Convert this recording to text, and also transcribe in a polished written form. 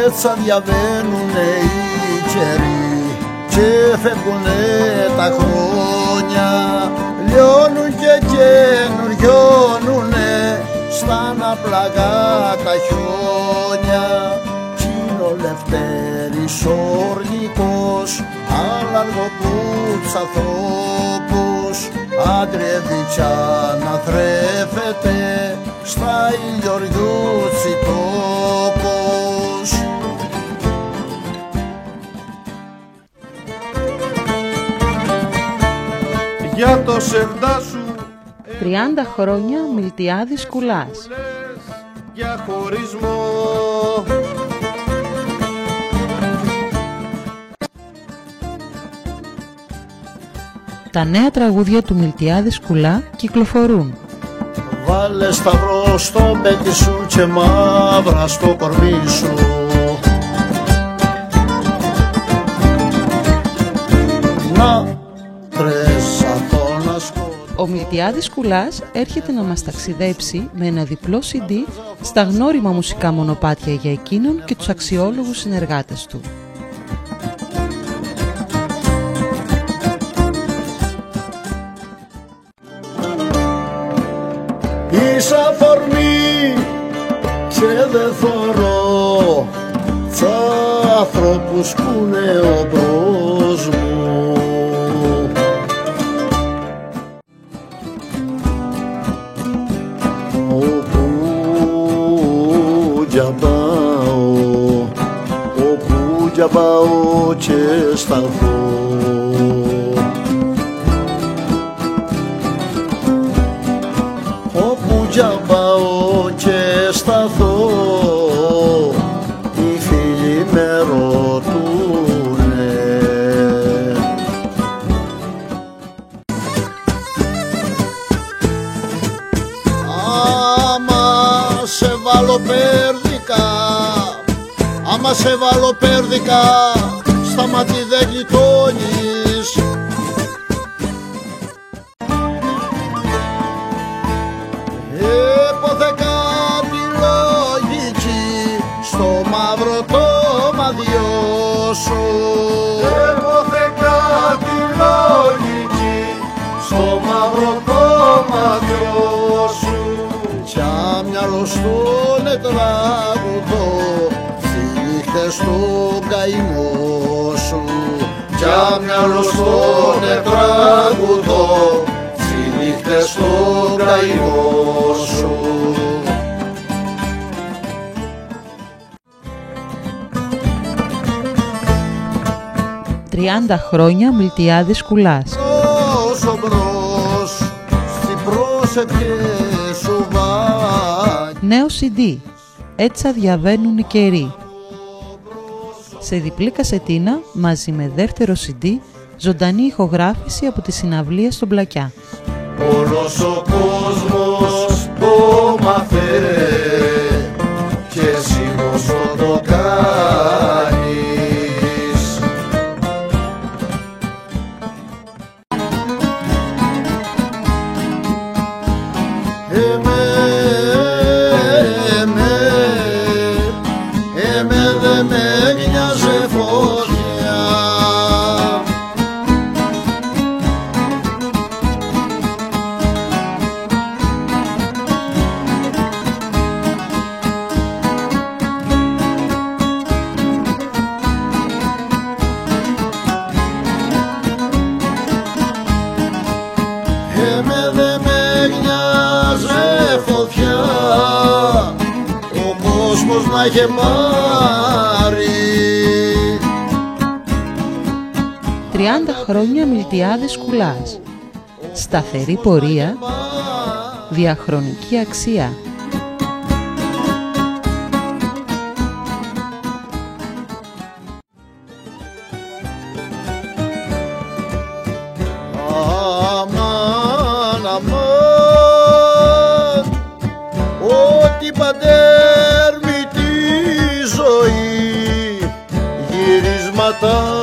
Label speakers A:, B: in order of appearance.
A: Έτσι διαβαίνουνε οι καιροί και φεύγουνε τα χρόνια, λιώνουν και καινουριώνουνε στα αναπλαγά τα χιόνια. Κι είναι ο Λευτέρης ορνικός, αλλαργοπούτς ανθρώπους, άντρευει κι αναθρέφεται στα ηλιοριούτσι τόπους.
B: Για το σεβδά σου
C: 30 χρόνια Μιλτιάδης Κουλάς.
B: Για χωρισμό.
C: Τα νέα τραγούδια του Μιλτιάδη Κουλά κυκλοφορούν.
A: Βάλε σταυρό στο πέτι σου και μαύρα στο κορμί σου. Να
C: ο Μιλτιάδης Κουλάς έρχεται να μας ταξιδέψει με ένα διπλό CD στα γνώριμα μουσικά μονοπάτια για εκείνον και τους αξιόλογους συνεργάτες του.
A: Είσαι αφορμή και δεν θωρώ τ' άνθρωπους που είναι ο μπρος μου. Όπου για πάω και σταθώ, όπου για πάω και σταθώ, οι φίλοι με ρωτούνε. Άμα σε βάλω πέρδικα, άμα σε βάλω πέρδικα, στα μάτι δεν γλιτώνεις. Έποθεκα τη λογική στο μαύρο το μαδιό σου.
B: Έποθεκα τη λογική στο μαύρο το μαδιό σου.
A: Κι άμυαλο στον τραγουδό στον καημό σου.
B: Κι άμυαλο στον τραγουδό τις νύχτες στον καημό σου.
C: «30 χρόνια Μιλτιάδης Κουλάς».
A: Όσο μπρος στην πρόσεχε σου βάζει.
C: Νέο CD, «Έτσι διαβαίνουν οι καιροί». Σε διπλή κασετίνα μαζί με δεύτερο CD, ζωντανή ηχογράφηση από τη συναυλία στον Πλακιά.
B: Όλος ο κόσμος το μαθαίνει και εσύ πόσο το κάνεις.
A: Δε με νοιάζε φωτιά. Δε με νοιάζε φωτιά, ο κόσμος να γεμάρει.
C: 30 χρόνια Μιλτιάδης Κουλάς. Σταθερή πορεία, διαχρονική αξία.
A: Αμάν, αμάν, ό,τι πατέρ μητήρ τα